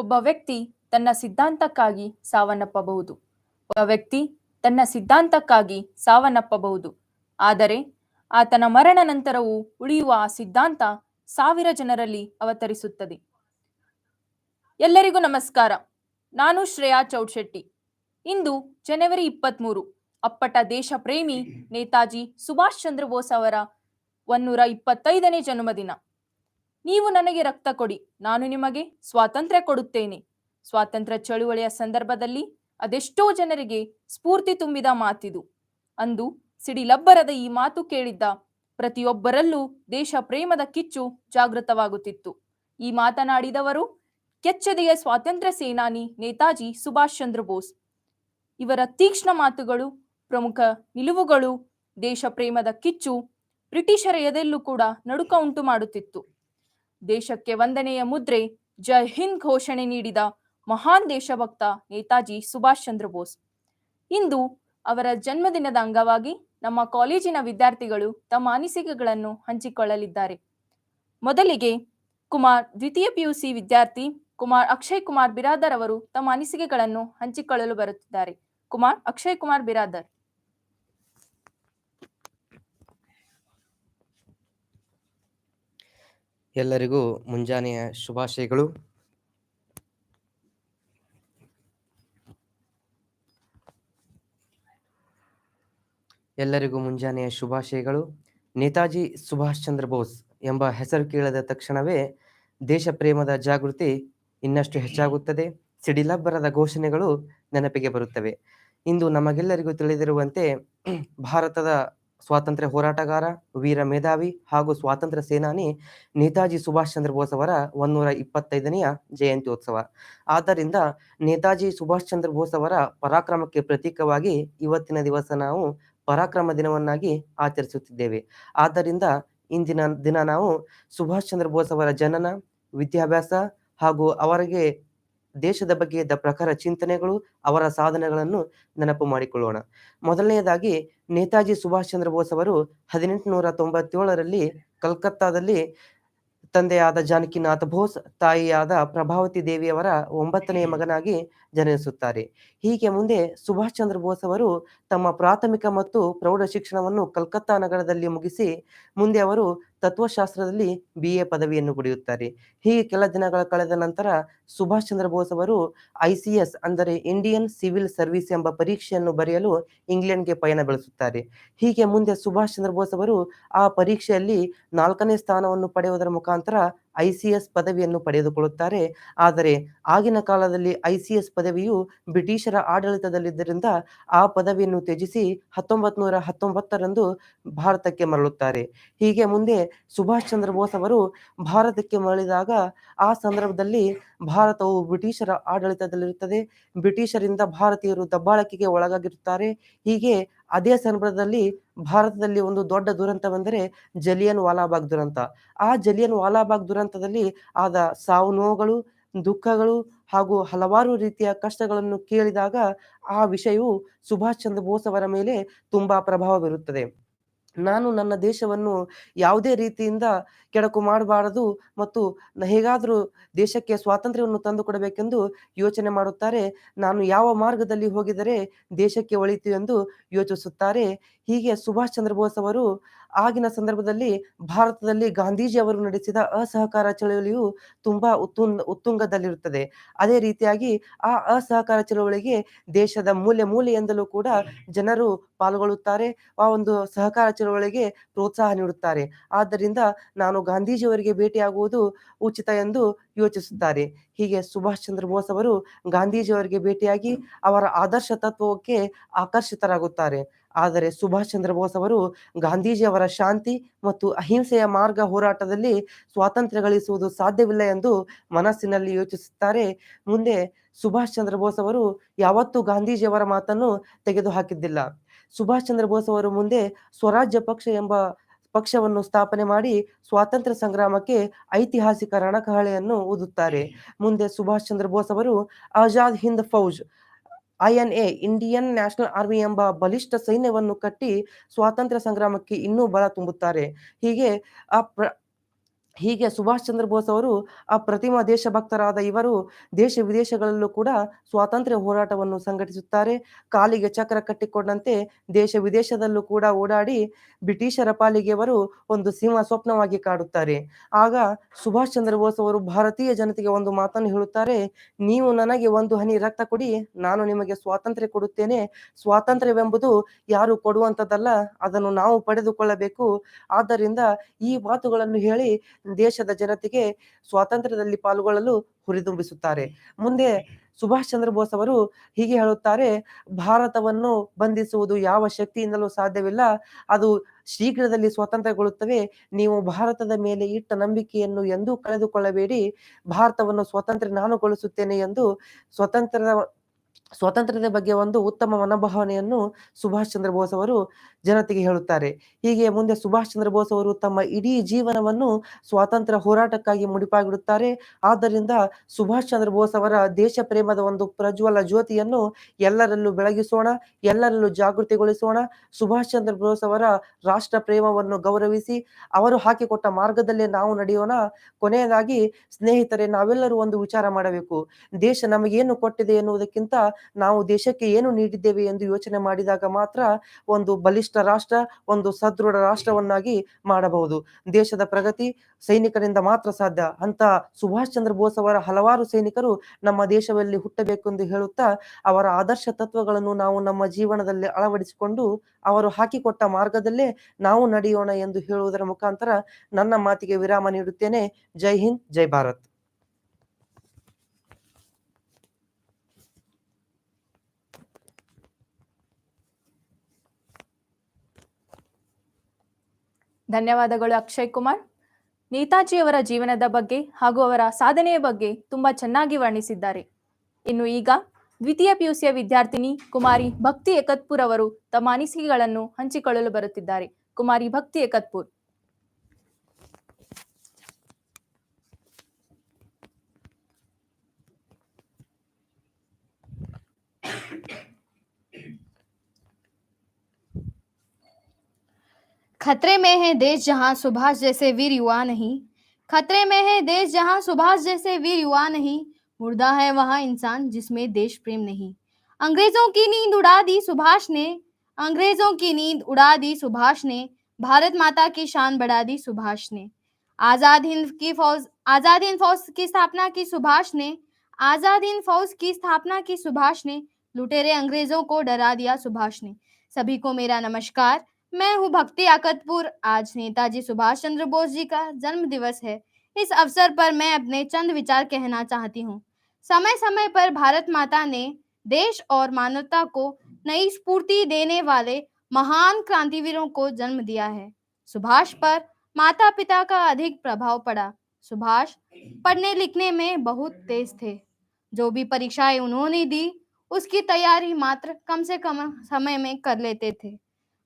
ಒಬ್ಬ ವ್ಯಕ್ತಿ ತನ್ನ ಸಿದ್ಧಾಂತಕ್ಕಾಗಿ ಸಾವನ್ನಪ್ಪಬಹುದು. ಒಬ್ಬ ವ್ಯಕ್ತಿ ತನ್ನ ಸಿದ್ಧಾಂತಕ್ಕಾಗಿ ಸಾವನ್ನಪ್ಪಬಹುದು. ಆದರೆ ಆತನ ಮರಣ ನಂತರವೂ ಉಳಿಯುವ ಆ ಸಿದ್ಧಾಂತ ಸಾವಿರ ಜನರಲ್ಲಿ ಅವತರಿಸುತ್ತದೆ. ಎಲ್ಲರಿಗೂ ನಮಸ್ಕಾರ. ನಾನು ಶ್ರೇಯಾ ಚೌಡ್ಶೆಟ್ಟಿ. ಇಂದು ಜನವರಿ 23 ಅಪ್ಪಟ ದೇಶ ಪ್ರೇಮಿ ನೇತಾಜಿ ಸುಭಾಷ್ ಚಂದ್ರ ಬೋಸ್ ಅವರ 125ನೇ ಜನ್ಮದಿನ. ನೀವು ನನಗೆ ರಕ್ತ ಕೊಡಿ, ನಾನು ನಿಮಗೆ ಸ್ವಾತಂತ್ರ್ಯ ಕೊಡುತ್ತೇನೆ. ಸ್ವಾತಂತ್ರ್ಯ ಚಳುವಳಿಯ ಸಂದರ್ಭದಲ್ಲಿ ಅದೆಷ್ಟೋ ಜನರಿಗೆ ಸ್ಫೂರ್ತಿ ತುಂಬಿದ ಮಾತಿದು. ಅಂದು ಸಿಡಿಲಬ್ಬರದ ಈ ಮಾತು ಕೇಳಿದ್ದ ಪ್ರತಿಯೊಬ್ಬರಲ್ಲೂ ದೇಶ ಪ್ರೇಮದ ಕಿಚ್ಚು ಜಾಗೃತವಾಗುತ್ತಿತ್ತು. ಈ ಮಾತನಾಡಿದವರು ಕೆಚ್ಚೆದೆಯ ಸ್ವಾತಂತ್ರ್ಯ ಸೇನಾನಿ ನೇತಾಜಿ ಸುಭಾಷ್ ಚಂದ್ರ ಬೋಸ್. ಇವರ ತೀಕ್ಷ್ಣ ಮಾತುಗಳು, ಪ್ರಮುಖ ನಿಲುವುಗಳು, ದೇಶ ಪ್ರೇಮದ ಕಿಚ್ಚು ಬ್ರಿಟಿಷರ ಎದೆಯಲ್ಲೂ ಕೂಡ ನಡುಕ ಉಂಟು ಮಾಡುತ್ತಿತ್ತು. ದೇಶಕ್ಕೆ ವಂದನೆಯ ಮುದ್ರೆ ಜೈ ಹಿಂದ್ ಘೋಷಣೆ ನೀಡಿದ ಮಹಾನ್ ದೇಶಭಕ್ತ ನೇತಾಜಿ ಸುಭಾಷ್ ಚಂದ್ರ ಬೋಸ್. ಇಂದು ಅವರ ಜನ್ಮದಿನದ ಅಂಗವಾಗಿ ನಮ್ಮ ಕಾಲೇಜಿನ ವಿದ್ಯಾರ್ಥಿಗಳು ತಮ್ಮ ಅನಿಸಿಕೆಗಳನ್ನು ಹಂಚಿಕೊಳ್ಳಲಿದ್ದಾರೆ. ಮೊದಲಿಗೆ ದ್ವಿತೀಯ PUC ವಿದ್ಯಾರ್ಥಿ ಕುಮಾರ್ ಅಕ್ಷಯ್ ಕುಮಾರ್ ಬಿರಾದರ್ ಅವರು ತಮ್ಮ ಅನಿಸಿಕೆಗಳನ್ನು ಹಂಚಿಕೊಳ್ಳಲು ಬರುತ್ತಿದ್ದಾರೆ. ಅಕ್ಷಯ್ ಕುಮಾರ್ ಬಿರಾದರ್. ಎಲ್ಲರಿಗೂ ಮುಂಜಾನೆಯ ಶುಭಾಶಯಗಳು. ನೇತಾಜಿ ಸುಭಾಷ್ ಚಂದ್ರ ಬೋಸ್ ಎಂಬ ಹೆಸರು ಕೇಳಿದ ತಕ್ಷಣವೇ ದೇಶ ಪ್ರೇಮದ ಜಾಗೃತಿ ಇನ್ನಷ್ಟು ಹೆಚ್ಚಾಗುತ್ತದೆ. ಸಿಡಿಲಬ್ಬರದ ಘೋಷಣೆಗಳು ನೆನಪಿಗೆ ಬರುತ್ತವೆ. ಇಂದು ನಮಗೆಲ್ಲರಿಗೂ ತಿಳಿದಿರುವಂತೆ ಭಾರತದ ಸ್ವಾತಂತ್ರ್ಯ ಹೋರಾಟಗಾರ, ವೀರ ಮೇಧಾವಿ ಹಾಗೂ ಸ್ವಾತಂತ್ರ್ಯ ಸೇನಾನಿ ನೇತಾಜಿ ಸುಭಾಷ್ ಚಂದ್ರ ಬೋಸ್ ಅವರ 125ನೆಯ ಜಯಂತ್ಯೋತ್ಸವ. ಆದ್ದರಿಂದ ನೇತಾಜಿ ಸುಭಾಷ್ ಚಂದ್ರ ಬೋಸ್ ಅವರ ಪರಾಕ್ರಮಕ್ಕೆ ಪ್ರತೀಕವಾಗಿ ಇವತ್ತಿನ ದಿವಸ ನಾವು ಪರಾಕ್ರಮ ದಿನವನ್ನಾಗಿ ಆಚರಿಸುತ್ತಿದ್ದೇವೆ. ಆದ್ದರಿಂದ ಇಂದಿನ ದಿನ ನಾವು ಸುಭಾಷ್ ಚಂದ್ರ ಬೋಸ್ ಅವರ ಜನನ, ವಿದ್ಯಾಭ್ಯಾಸ ಹಾಗೂ ಅವರಿಗೆ ದೇಶದ ಬಗ್ಗೆ ಇದ್ದ ಪ್ರಖರ ಚಿಂತನೆಗಳು, ಅವರ ಸಾಧನೆಗಳನ್ನು ನೆನಪು ಮಾಡಿಕೊಳ್ಳೋಣ. ಮೊದಲನೆಯದಾಗಿ ನೇತಾಜಿ ಸುಭಾಷ್ ಚಂದ್ರ ಬೋಸ್ ಅವರು 1897ರಲ್ಲಿ ಕಲ್ಕತ್ತಾದಲ್ಲಿ ತಂದೆಯಾದ ಜಾನಕಿನಾಥ ಬೋಸ್, ತಾಯಿಯಾದ ಪ್ರಭಾವತಿ ದೇವಿಯವರ 9ನೇ ಮಗನಾಗಿ ಜನಿಸುತ್ತಾರೆ. ಹೀಗೆ ಮುಂದೆ ಸುಭಾಷ್ ಚಂದ್ರ ಬೋಸ್ ಅವರು ತಮ್ಮ ಪ್ರಾಥಮಿಕ ಮತ್ತು ಪ್ರೌಢ ಶಿಕ್ಷಣವನ್ನು ಕಲ್ಕತ್ತಾ ನಗರದಲ್ಲಿ ಮುಗಿಸಿ ಮುಂದೆ ಅವರು ತತ್ವಶಾಸ್ತ್ರದಲ್ಲಿ BA ಪದವಿಯನ್ನು ಪಡೆಯುತ್ತಾರೆ. ಹೀಗೆ ಕೆಲ ದಿನಗಳ ಕಳೆದ ನಂತರ ಸುಭಾಷ್ ಚಂದ್ರ ಬೋಸ್ ಅವರು ICS ಅಂದರೆ ಇಂಡಿಯನ್ ಸಿವಿಲ್ ಸರ್ವಿಸ್ ಎಂಬ ಪರೀಕ್ಷೆಯನ್ನು ಬರೆಯಲು ಇಂಗ್ಲೆಂಡ್ಗೆ ಪಯಣ ಬೆಳೆಸುತ್ತಾರೆ. ಹೀಗೆ ಮುಂದೆ ಸುಭಾಷ್ ಚಂದ್ರ ಬೋಸ್ ಅವರು ಆ ಪರೀಕ್ಷೆಯಲ್ಲಿ 4ನೇ ಸ್ಥಾನವನ್ನು ಪಡೆಯುವುದರ ಮುಖಾಂತರ ICS ಪದವಿಯನ್ನು ಪಡೆದುಕೊಳ್ಳುತ್ತಾರೆ. ಆದರೆ ಆಗಿನ ಕಾಲದಲ್ಲಿ ICS ಪದವಿಯು ಬ್ರಿಟಿಷರ ಆಡಳಿತದಲ್ಲಿದ್ದರಿಂದ ಆ ಪದವಿಯನ್ನು ತ್ಯಜಿಸಿ 1919ರಂದು ಭಾರತಕ್ಕೆ ಮರಳುತ್ತಾರೆ. ಹೀಗೆ ಮುಂದೆ ಸುಭಾಷ್ ಚಂದ್ರ ಬೋಸ್ ಅವರು ಭಾರತಕ್ಕೆ ಮರಳಿದಾಗ ಆ ಸಂದರ್ಭದಲ್ಲಿ ಭಾರತವು ಬ್ರಿಟಿಷರ ಆಡಳಿತದಲ್ಲಿರುತ್ತದೆ. ಬ್ರಿಟಿಷರಿಂದ ಭಾರತೀಯರು ದಬ್ಬಾಳಿಕೆಗೆ ಒಳಗಾಗಿರುತ್ತಾರೆ. ಹೀಗೆ ಅದೇ ಸಂದರ್ಭದಲ್ಲಿ ಭಾರತದಲ್ಲಿ ಒಂದು ದೊಡ್ಡ ದುರಂತವೆಂದರೆ ಜಲಿಯನ್ ವಾಲಾಬಾಗ್ ದುರಂತ. ಆ ಜಲಿಯನ್ ವಾಲಾಬಾಗ್ ದುರಂತದಲ್ಲಿ ಆದ ಸಾವು ನೋವುಗಳು, ದುಃಖಗಳು ಹಾಗೂ ಹಲವಾರು ರೀತಿಯ ಕಷ್ಟಗಳನ್ನು ಕೇಳಿದಾಗ ಆ ವಿಷಯವು ಸುಭಾಷ್ ಚಂದ್ರ ಬೋಸ್ ಅವರ ಮೇಲೆ ತುಂಬಾ ಪ್ರಭಾವ ಬೀರುತ್ತದೆ. ನಾನು ನನ್ನ ದೇಶವನ್ನು ಯಾವುದೇ ರೀತಿಯಿಂದ ಕೆಡಕು ಮಾಡಬಾರದು ಮತ್ತು ಹೇಗಾದರೂ ದೇಶಕ್ಕೆ ಸ್ವಾತಂತ್ರ್ಯವನ್ನು ತಂದುಕೊಡಬೇಕೆಂದು ಯೋಚನೆ ಮಾಡುತ್ತಾರೆ. ನಾನು ಯಾವ ಮಾರ್ಗದಲ್ಲಿ ಹೋಗಿದರೆ ದೇಶಕ್ಕೆ ಒಳಿತು ಎಂದು ಯೋಚಿಸುತ್ತಾರೆ. ಹೀಗೆ ಸುಭಾಷ್ ಚಂದ್ರ ಬೋಸ್ ಅವರು ಆಗಿನ ಸಂದರ್ಭದಲ್ಲಿ ಭಾರತದಲ್ಲಿ ಗಾಂಧೀಜಿ ಅವರು ನಡೆಸಿದ ಅಸಹಕಾರ ಚಳವಳಿಯು ತುಂಬಾ ಉತ್ತುಂಗದಲ್ಲಿರುತ್ತದೆ. ಅದೇ ರೀತಿಯಾಗಿ ಆ ಅಸಹಕಾರ ಚಳವಳಿಗೆ ದೇಶದ ಮೂಲೆ ಮೂಲೆಯಿಂದಲೂ ಕೂಡ ಜನರು ಪಾಲ್ಗೊಳ್ಳುತ್ತಾರೆ. ಆ ಒಂದು ಸಹಕಾರ ಚಳವಳಿಗೆ ಪ್ರೋತ್ಸಾಹ ನೀಡುತ್ತಾರೆ. ಆದ್ದರಿಂದ ನಾನು ಗಾಂಧೀಜಿಯವರಿಗೆ ಭೇಟಿಯಾಗುವುದು ಉಚಿತ ಎಂದು ಯೋಚಿಸುತ್ತಾರೆ. ಹೀಗೆ ಸುಭಾಷ್ ಚಂದ್ರ ಬೋಸ್ ಅವರು ಗಾಂಧೀಜಿಯವರಿಗೆ ಭೇಟಿಯಾಗಿ ಅವರ ಆದರ್ಶ ತತ್ವಕ್ಕೆ ಆಕರ್ಷಿತರಾಗುತ್ತಾರೆ. ಆದರೆ ಸುಭಾಷ್ ಚಂದ್ರ ಬೋಸ್ ಅವರು ಗಾಂಧೀಜಿಯವರ ಶಾಂತಿ ಮತ್ತು ಅಹಿಂಸೆಯ ಮಾರ್ಗ ಹೋರಾಟದಲ್ಲಿ ಸ್ವಾತಂತ್ರ್ಯ ಗಳಿಸುವುದು ಸಾಧ್ಯವಿಲ್ಲ ಎಂದು ಮನಸ್ಸಿನಲ್ಲಿ ಯೋಚಿಸುತ್ತಾರೆ. ಮುಂದೆ ಸುಭಾಷ್ ಚಂದ್ರ ಬೋಸ್ ಅವರು ಯಾವತ್ತೂ ಗಾಂಧೀಜಿಯವರ ಮಾತನ್ನು ತೆಗೆದು ಹಾಕಿದ್ದಿಲ್ಲ. ಸುಭಾಷ್ ಚಂದ್ರ ಬೋಸ್ ಅವರು ಮುಂದೆ ಸ್ವರಾಜ್ಯ ಪಕ್ಷ ಎಂಬ ಪಕ್ಷವನ್ನು ಸ್ಥಾಪನೆ ಮಾಡಿ ಸ್ವಾತಂತ್ರ್ಯ ಸಂಗ್ರಾಮಕ್ಕೆ ಐತಿಹಾಸಿಕ ರಣಕಹಳೆಯನ್ನು ಊದುತ್ತಾರೆ. ಮುಂದೆ ಸುಭಾಷ್ ಚಂದ್ರ ಬೋಸ್ ಅವರು Azad Hind fauj INA Indian national army ಎಂಬ ಬಲಿಷ್ಠ ಸೈನ್ಯವನ್ನು ಕಟ್ಟಿ ಸ್ವಾತಂತ್ರ್ಯ ಸಂಗ್ರಾಮಕ್ಕೆ ಇನ್ನೂ ಬಲ ತುಂಬುತ್ತಾರೆ. ಹೀಗೆ ಸುಭಾಷ್ ಚಂದ್ರ ಬೋಸ್ ಅವರು ಅಪ್ರತಿಮ ದೇಶಭಕ್ತರಾದ ಇವರು ದೇಶ ವಿದೇಶಗಳಲ್ಲೂ ಕೂಡ ಸ್ವಾತಂತ್ರ್ಯ ಹೋರಾಟವನ್ನು ಸಂಘಟಿಸುತ್ತಾರೆ. ಕಾಲಿಗೆ ಚಕ್ರ ಕಟ್ಟಿಕೊಂಡಂತೆ ದೇಶ ವಿದೇಶದಲ್ಲೂ ಕೂಡ ಓಡಾಡಿ ಬ್ರಿಟಿಷರ ಪಾಲಿಗೆ ಅವರು ಒಂದು ಸಿಂಹ ಸ್ವಪ್ನವಾಗಿ ಕಾಡುತ್ತಾರೆ. ಆಗ ಸುಭಾಷ್ ಚಂದ್ರ ಬೋಸ್ ಅವರು ಭಾರತೀಯ ಜನತೆಗೆ ಒಂದು ಮಾತನ್ನು ಹೇಳುತ್ತಾರೆ, ನೀವು ನನಗೆ ಒಂದು ಹನಿ ರಕ್ತ ಕೊಡಿ, ನಾನು ನಿಮಗೆ ಸ್ವಾತಂತ್ರ್ಯ ಕೊಡುತ್ತೇನೆ. ಸ್ವಾತಂತ್ರ್ಯವೆಂಬುದು ಯಾರು ಕೊಡುವಂಥದ್ದಲ್ಲ, ಅದನ್ನು ನಾವು ಪಡೆದುಕೊಳ್ಳಬೇಕು. ಆದ್ದರಿಂದ ಈ ಮಾತುಗಳನ್ನು ಹೇಳಿ ದೇಶದ ಜನತೆಗೆ ಸ್ವಾತಂತ್ರ್ಯದಲ್ಲಿ ಪಾಲ್ಗೊಳ್ಳಲು ಹುರಿದುಂಬಿಸುತ್ತಾರೆ. ಮುಂದೆ ಸುಭಾಷ್ ಚಂದ್ರ ಬೋಸ್ ಅವರು ಹೀಗೆ ಹೇಳುತ್ತಾರೆ, ಭಾರತವನ್ನು ಬಂಧಿಸುವುದು ಯಾವ ಶಕ್ತಿಯಿಂದಲೂ ಸಾಧ್ಯವಿಲ್ಲ, ಅದು ಶೀಘ್ರದಲ್ಲಿ ಸ್ವತಂತ್ರಗೊಳ್ಳುತ್ತವೆ. ನೀವು ಭಾರತದ ಮೇಲೆ ಇಟ್ಟ ನಂಬಿಕೆಯನ್ನು ಎಂದೂ ಕಳೆದುಕೊಳ್ಳಬೇಡಿ. ಭಾರತವನ್ನು ಸ್ವತಂತ್ರ ನಾನುಗೊಳಿಸುತ್ತೇನೆ ಎಂದು ಸ್ವಾತಂತ್ರ್ಯದ ಬಗ್ಗೆ ಒಂದು ಉತ್ತಮ ಮನೋಭಾವನೆಯನ್ನು ಸುಭಾಷ್ ಚಂದ್ರ ಬೋಸ್ ಅವರು ಜನತೆಗೆ ಹೇಳುತ್ತಾರೆ. ಹೀಗೆ ಮುಂದೆ ಸುಭಾಷ್ ಚಂದ್ರ ಬೋಸ್ ಅವರು ತಮ್ಮ ಇಡೀ ಜೀವನವನ್ನು ಸ್ವಾತಂತ್ರ್ಯ ಹೋರಾಟಕ್ಕಾಗಿ ಮುಡಿಪಾಗಿಡುತ್ತಾರೆ. ಆದ್ದರಿಂದ ಸುಭಾಷ್ ಚಂದ್ರ ಬೋಸ್ ಅವರ ದೇಶ ಪ್ರೇಮದ ಒಂದು ಪ್ರಜ್ವಲ ಜ್ಯೋತಿಯನ್ನು ಎಲ್ಲರಲ್ಲೂ ಬೆಳಗಿಸೋಣ, ಎಲ್ಲರಲ್ಲೂ ಜಾಗೃತಿಗೊಳಿಸೋಣ. ಸುಭಾಷ್ ಚಂದ್ರ ಬೋಸ್ ಅವರ ರಾಷ್ಟ್ರ ಪ್ರೇಮವನ್ನು ಗೌರವಿಸಿ ಅವರು ಹಾಕಿಕೊಟ್ಟ ಮಾರ್ಗದಲ್ಲೇ ನಾವು ನಡೆಯೋಣ. ಕೊನೆಯದಾಗಿ ಸ್ನೇಹಿತರೆ, ನಾವೆಲ್ಲರೂ ಒಂದು ವಿಚಾರ ಮಾಡಬೇಕು. ದೇಶ ನಮಗೇನು ಕೊಟ್ಟಿದೆ ಎನ್ನುವುದಕ್ಕಿಂತ ನಾವು ದೇಶಕ್ಕೆ ಏನು ನೀಡಿದ್ದೇವೆ ಎಂದು ಯೋಚನೆ ಮಾಡಿದಾಗ ಮಾತ್ರ ಒಂದು ಬಲಿಷ್ಠ ರಾಷ್ಟ್ರ, ಒಂದು ಸದೃಢ ರಾಷ್ಟ್ರವನ್ನಾಗಿ ಮಾಡಬಹುದು. ದೇಶದ ಪ್ರಗತಿ ಸೈನಿಕರಿಂದ ಮಾತ್ರ ಸಾಧ್ಯ. ಅಂತ ಸುಭಾಷ್ ಚಂದ್ರ ಬೋಸ್ ಅವರ ಹಲವಾರು ಸೈನಿಕರು ನಮ್ಮ ದೇಶದಲ್ಲಿ ಹುಟ್ಟಬೇಕೆಂದು ಹೇಳುತ್ತಾ ಅವರ ಆದರ್ಶ ತತ್ವಗಳನ್ನು ನಾವು ನಮ್ಮ ಜೀವನದಲ್ಲಿ ಅಳವಡಿಸಿಕೊಂಡು ಅವರು ಹಾಕಿಕೊಟ್ಟ ಮಾರ್ಗದಲ್ಲೇ ನಾವು ನಡೆಯೋಣ ಎಂದು ಹೇಳುವುದರ ಮುಖಾಂತರ ನನ್ನ ಮಾತಿಗೆ ವಿರಾಮ ನೀಡುತ್ತೇನೆ. ಜೈ ಹಿಂದ್, ಜೈ ಭಾರತ್. ಧನ್ಯವಾದಗಳು ಅಕ್ಷಯ್ ಕುಮಾರ್. ನೇತಾಜಿಯವರ ಜೀವನದ ಬಗ್ಗೆ ಹಾಗೂ ಅವರ ಸಾಧನೆಯ ಬಗ್ಗೆ ತುಂಬಾ ಚೆನ್ನಾಗಿ ವರ್ಣಿಸಿದ್ದಾರೆ. ಇನ್ನು ಈಗ ದ್ವಿತೀಯ ಪಿಯುಸಿಯ ವಿದ್ಯಾರ್ಥಿನಿ ಕುಮಾರಿ ಭಕ್ತಿ ಏಕತ್ಪುರ್ ಅವರು ತಮ್ಮ ಅನಿಸಿಕೆಗಳನ್ನು ಹಂಚಿಕೊಳ್ಳಲು ಬರುತ್ತಿದ್ದಾರೆ. ಕುಮಾರಿ ಭಕ್ತಿ ಏಕತ್ಪುರ್. खतरे में है देश जहां सुभाष जैसे वीर युवा नहीं। खतरे में है देश जहां सुभाष जैसे वीर युवा नहीं। मुर्दा है वहां इंसान जिसमें देश प्रेम नहीं। अंग्रेजों की नींद उड़ा दी सुभाष ने। अंग्रेजों की नींद उड़ा दी सुभाष ने। भारत माता की शान बढ़ा दी सुभाष ने। आजाद हिंद फौज की स्थापना की सुभाष ने। आजाद हिंद फौज की स्थापना की सुभाष ने। लुटेरे अंग्रेजों को डरा दिया सुभाष ने। सभी को मेरा नमस्कार। मैं हूँ भक्ति आकतपुर। आज नेताजी सुभाष चंद्र बोस जी का जन्म दिवस है। इस अवसर पर मैं अपने चंद विचार कहना चाहती हूँ। समय समय पर भारत माता ने देश और मानवता को नई स्फूर्ति देने वाले महान क्रांतिवीरों को जन्म दिया है। सुभाष पर माता पिता का अधिक प्रभाव पड़ा। सुभाष पढ़ने लिखने में बहुत तेज थे। जो भी परीक्षाएं उन्होंने दी उसकी तैयारी मात्र कम से कम समय में कर लेते थे।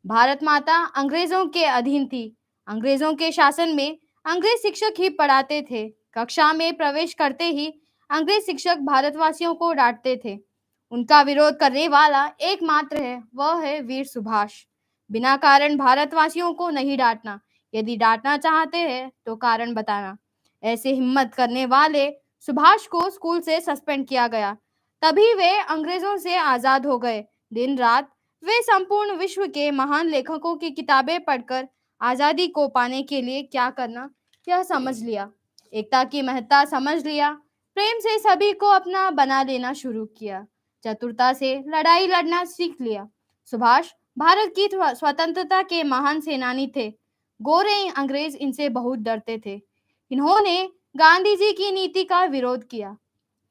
भारत माता अंग्रेजों के अधीन थी। अंग्रेजों के शासन में अंग्रेज शिक्षक ही पढ़ाते थे। कक्षा में प्रवेश करते ही अंग्रेज शिक्षक भारतवासियों को डांटते थे। उनका विरोध करने वाला एकमात्र है, वह है वीर सुभाष। बिना कारण भारतवासियों को नहीं डांटना। यदि डांटना चाहते हैं तो कारण बताना। ऐसे हिम्मत करने वाले सुभाष को स्कूल से सस्पेंड किया गया। तभी वे अंग्रेजों से आजाद हो गए। दिन रात वे संपूर्ण विश्व के महान लेखकों की किताबें पढ़कर आजादी को पाने के लिए क्या करना यह समझ लिया। एकता की महत्ता समझ लिया। प्रेम से सभी को अपना बना लेना शुरू किया। चतुरता से लड़ाई लड़ना सीख लिया। सुभाष भारत की स्वतंत्रता के महान सेनानी थे। गोरे अंग्रेज इनसे बहुत डरते थे। इन्होंने गांधी जी की नीति का विरोध किया।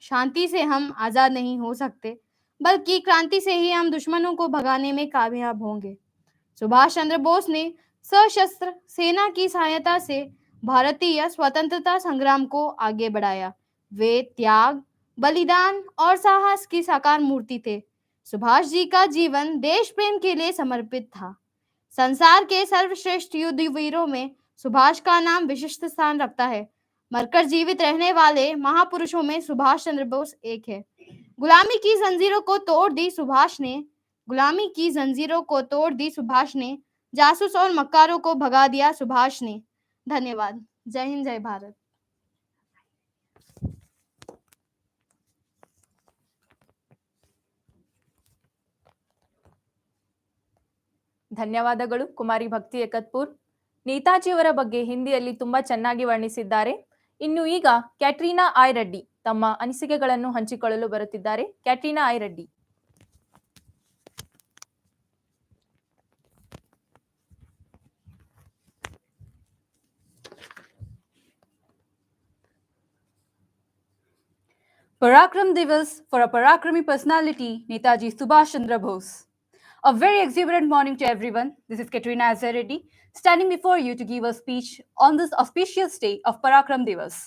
शांति से हम आजाद नहीं हो सकते, बल्कि क्रांति से ही हम दुश्मनों को भगाने में कामयाब होंगे। सुभाष चंद्र बोस ने सशस्त्र सेना की सहायता से भारतीय स्वतंत्रता संग्राम को आगे बढ़ाया। वे त्याग, बलिदान और साहस की साकार मूर्ति थे। सुभाष जी का जीवन देश प्रेम के लिए समर्पित था। संसार के सर्वश्रेष्ठ युद्धवीरों में सुभाष का नाम विशिष्ट स्थान रखता है। मरकर जीवित रहने वाले महापुरुषों में सुभाष चंद्र बोस एक है। गुलामी की जंजीरों को तोड़ दी सुभाष ने। गुलामी की जंजीरों को तोड़ दी सुभाष ने। जासूस और मक्कारों को भगा दिया सुभाष ने। धन्यवाद। जय हिंद, जय भारत. ಧನ್ಯವಾದಗಳು ಕುಮಾರಿ ಭಕ್ತಿ ಏಕತ್ಪೂರ್. ನೇತಾಜಿಯವರ ಬಗ್ಗೆ ಹಿಂದಿಯಲ್ಲಿ ತುಂಬಾ ಚೆನ್ನಾಗಿ ವರ್ಣಿಸಿದ್ದಾರೆ. ಇನ್ನು ಈಗ ಕ್ಯಾಟ್ರೀನಾ ಐ ರೆಡ್ಡಿ ತಮ್ಮ ಅನಿಸಿಕೆಗಳನ್ನು ಹಂಚಿಕೊಳ್ಳಲು ಬರುತ್ತಿದ್ದಾರೆ. Katrina I Reddy. Parakram Divas for a Parakrami personality, Netaji Subhas Chandra Bhose. A very exuberant morning to everyone. This is Katrina Azzareddy, standing before you to give a speech on this auspicious day of Parakram Divas.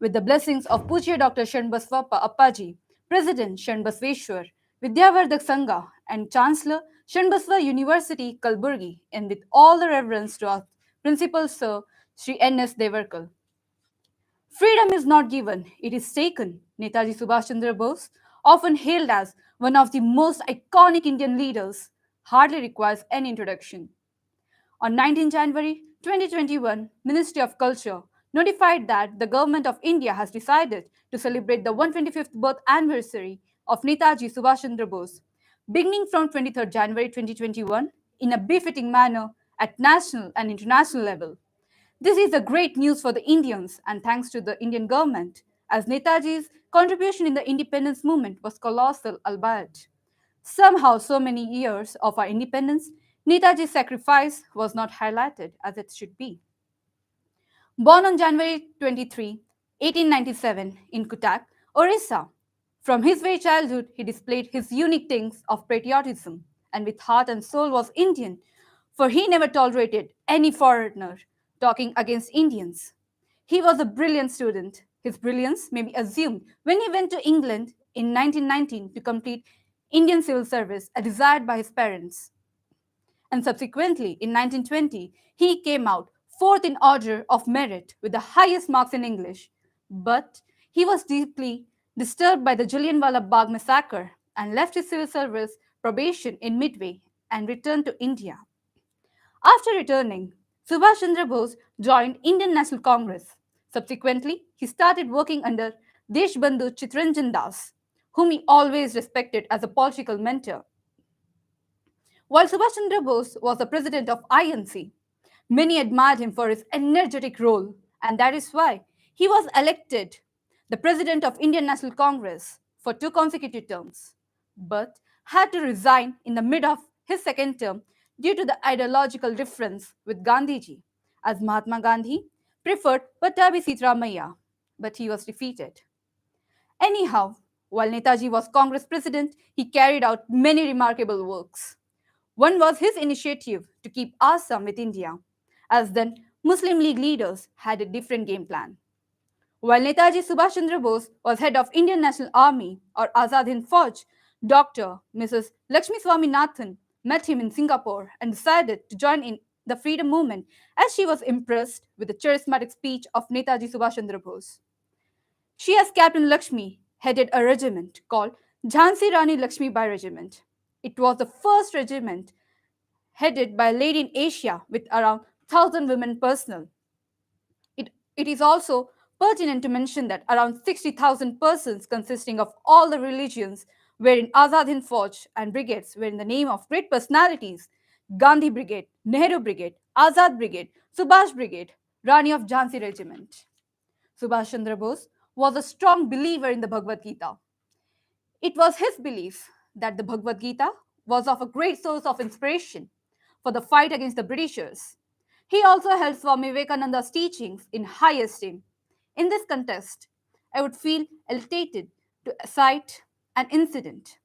With the blessings of Pujya Dr. Shanbaswappa Appaji, President Shanbasveshwar, Vidyavardhak Sangha, and Chancellor Shanbasva University, Kalburgi, and with all the reverence to our Principal Sir Sri N.S. Devarkar. Freedom is not given, it is taken. Netaji Subhash Chandra Bose, often hailed as one of the most iconic Indian leaders, hardly requires an introduction. On 19 January 2021, Ministry of Culture notified that the Government of India has decided to celebrate the 125th birth anniversary of Netaji Subhash Chandra Bose, beginning from 23rd January 2021 in a befitting manner at national and international level. This is a great news for the Indians and thanks to the Indian government, as Netaji's contribution in the independence movement was colossal, albeit. Somehow, so many years of our independence, Netaji's sacrifice was not highlighted as it should be. Born on January 23, 1897, in Cuttack, Orissa, from his very childhood he displayed his unique tints of patriotism and with heart and soul was Indian, for he never tolerated any foreigner talking against Indians. He was a brilliant student. His brilliance may be assumed when he went to England in 1919 to complete Indian civil service, as desired by his parents. And subsequently, in 1920, he came out fourth in order of merit with the highest marks in English. But he was deeply disturbed by the Jallianwala Bagh massacre and left his civil service probation in Midway and returned to India. After returning, Subhash Chandra Bose joined Indian National Congress. Subsequently, he started working under Deshbandhu Chittaranjan Das, whom he always respected as a political mentor. While Subhash Chandra Bose was the president of INC, many admired him for his energetic role, and that is why he was elected the president of Indian National Congress for 2 consecutive terms, but had to resign in the mid of his second term due to the ideological difference with Gandhiji, as Mahatma Gandhi preferred Pattabhi Sitaramaiah, but he was defeated. Anyhow, while Netaji was Congress president, he carried out many remarkable works. One was his initiative to keep Assam with India, as then Muslim League leaders had a different game plan. While Netaji Subhash Chandra Bose was head of Indian National Army or Azad Hind Fauj, Dr. Mrs. Lakshmi Swaminathan met him in Singapore and decided to join in the freedom movement as she was impressed with the charismatic speech of Netaji Subhash Chandra Bose. She, as Captain Lakshmi, headed a regiment called Jhansi Rani Lakshmi Bai Regiment. It was the first regiment headed by a lady in Asia with around 1,000 women personnel. It is also pertinent to mention that around 60,000 persons consisting of all the religions were in Azad Hind Fauj and brigades were in the name of great personalities: Gandhi Brigade, Nehru Brigade, Azad Brigade, Subhash Brigade, Rani of Jhansi Regiment. Subhash Chandra Bose was a strong believer in the Bhagavad Gita. It was his belief that the Bhagavad Gita was of a great source of inspiration for the fight against the Britishers. He also held Swami Vivekananda's teachings in high esteem. In this contest, I would feel elated to cite an incident.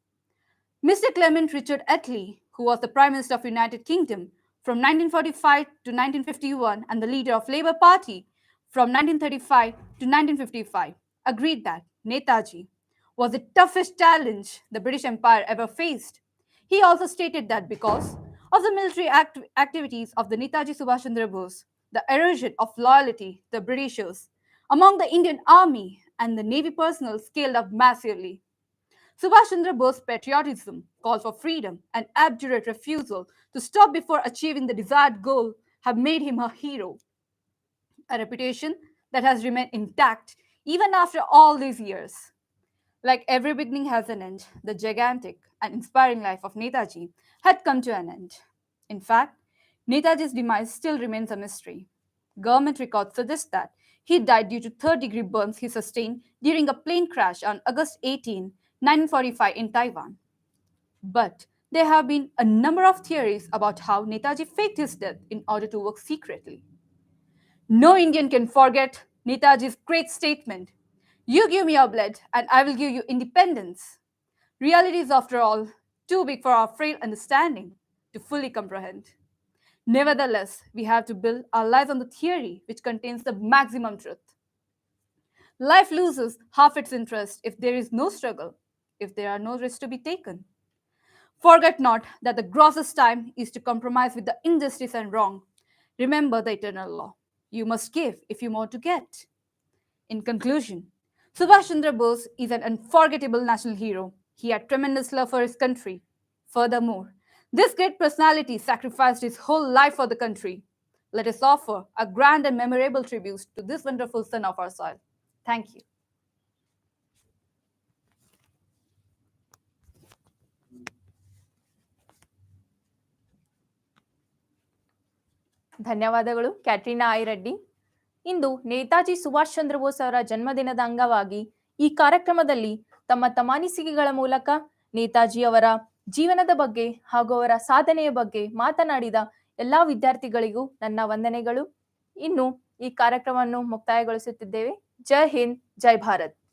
Mr. Clement Richard Attlee, who was the Prime Minister of the United Kingdom from 1945 to 1951 and the leader of Labour Party from 1935 to 1955, agreed that Netaji was the toughest challenge the British Empire ever faced. He also stated that because of the military activities of the Netaji Subhash Chandra Bose, the erosion of loyalty to the Britishers among the Indian Army and the Navy personnel scaled up massively. Subhash Chandra Bose's patriotism, call for freedom, and abjurate refusal to stop before achieving the desired goal have made him a hero. a reputation that has remained intact even after all these years. Like every beginning has an end, the gigantic and inspiring life of Netaji had come to an end. In fact, Netaji's demise still remains a mystery. Government records suggest that he died due to third-degree burns he sustained during a plane crash on August 18, 1945 in Taiwan. But there have been a number of theories about how Netaji faked his death in order to work secretly. No Indian can forget Netaji's great statement, "You give me your blood and I will give you independence." Reality is, after all, too big for our frail understanding to fully comprehend. Nevertheless, we have to build our lives on the theory which contains the maximum truth. Life loses half its interest if there is no struggle, if there are no risks to be taken. Forget not that the grossest time is to compromise with the injustice and wrong. Remember the eternal law. You must give if you want to get. In conclusion, Subhash Chandra Bose is an unforgettable national hero. He had tremendous love for his country. Furthermore, this great personality sacrificed his whole life for the country. Let us offer a grand and memorable tribute to this wonderful son of our soil. Thank you. ಧನ್ಯವಾದಗಳು ಕ್ಯಾಟ್ರಿನಾ I Reddy. ಇಂದು ನೇತಾಜಿ ಸುಭಾಷ್ ಚಂದ್ರ ಬೋಸ್ ಅವರ ಜನ್ಮದಿನದ ಅಂಗವಾಗಿ ಈ ಕಾರ್ಯಕ್ರಮದಲ್ಲಿ ತಮ್ಮ ಅನಿಸಿಕೆಗಳ ಮೂಲಕ ನೇತಾಜಿ ಅವರ ಜೀವನದ ಬಗ್ಗೆ ಹಾಗೂ ಅವರ ಸಾಧನೆಯ ಬಗ್ಗೆ ಮಾತನಾಡಿದ ಎಲ್ಲಾ ವಿದ್ಯಾರ್ಥಿಗಳಿಗೂ ನನ್ನ ವಂದನೆಗಳು. ಇನ್ನು ಈ ಕಾರ್ಯಕ್ರಮವನ್ನು ಮುಕ್ತಾಯಗೊಳಿಸುತ್ತಿದ್ದೇವೆ. ಜೈ ಹಿಂದ್, ಜೈ ಭಾರತ್.